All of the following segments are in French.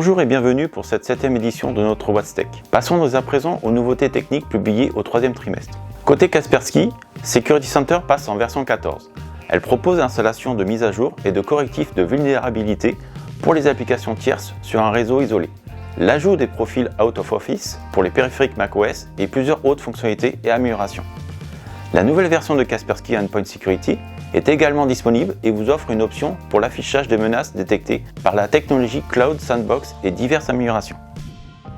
Bonjour et bienvenue pour cette 7e édition de notre What's Tech. Passons à présent aux nouveautés techniques publiées au 3e trimestre. Côté Kaspersky, Security Center passe en version 14. Elle propose l'installation de mises à jour et de correctifs de vulnérabilité pour les applications tierces sur un réseau isolé. L'ajout des profils out of office pour les périphériques macOS et plusieurs autres fonctionnalités et améliorations. La nouvelle version de Kaspersky Endpoint Security est également disponible et vous offre une option pour l'affichage des menaces détectées par la technologie Cloud Sandbox et diverses améliorations.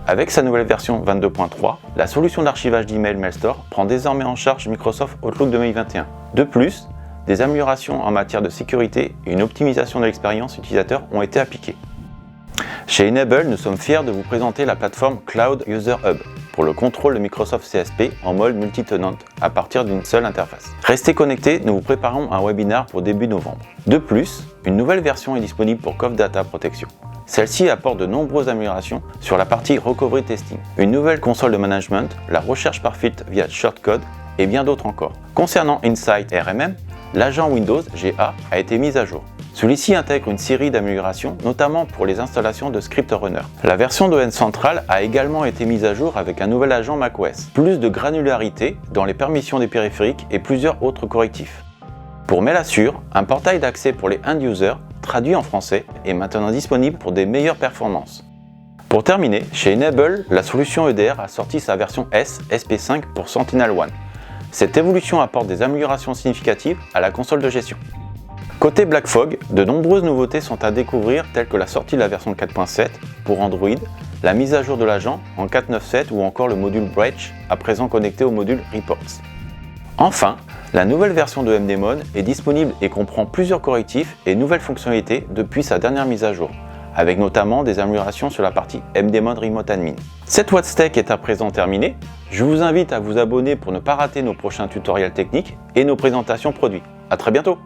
Avec sa nouvelle version 22.3, la solution d'archivage d'email Mailstore prend désormais en charge Microsoft Outlook 2021. De plus, des améliorations en matière de sécurité et une optimisation de l'expérience utilisateur ont été appliquées. Chez Enable, nous sommes fiers de vous présenter la plateforme Cloud User Hub pour le contrôle de Microsoft CSP en mode multi-tenant à partir d'une seule interface. Restez connectés, nous vous préparons un webinaire pour début novembre. De plus, une nouvelle version est disponible pour Cove Data Protection. Celle-ci apporte de nombreuses améliorations sur la partie Recovery Testing, une nouvelle console de management, la recherche par filtre via shortcode et bien d'autres encore. Concernant Insight RMM, l'agent Windows GA a été mis à jour. Celui-ci intègre une série d'améliorations, notamment pour les installations de script runner. La version d'ON Central a également été mise à jour avec un nouvel agent macOS, plus de granularité dans les permissions des périphériques et plusieurs autres correctifs. Pour Mail-Assure, un portail d'accès pour les end-users, traduit en français, est maintenant disponible pour des meilleures performances. Pour terminer, chez Enable, la solution EDR a sorti sa version S SP5 pour Sentinel-1. Cette évolution apporte des améliorations significatives à la console de gestion. Côté BlackFog, de nombreuses nouveautés sont à découvrir telles que la sortie de la version 4.7 pour Android, la mise à jour de l'agent en 4.9.7 ou encore le module Breach à présent connecté au module Reports. Enfin, la nouvelle version de MDemon est disponible et comprend plusieurs correctifs et nouvelles fonctionnalités depuis sa dernière mise à jour, avec notamment des améliorations sur la partie MDemon Remote Admin. Cette What's Tech est à présent terminée. Je vous invite à vous abonner pour ne pas rater nos prochains tutoriels techniques et nos présentations produits. À très bientôt!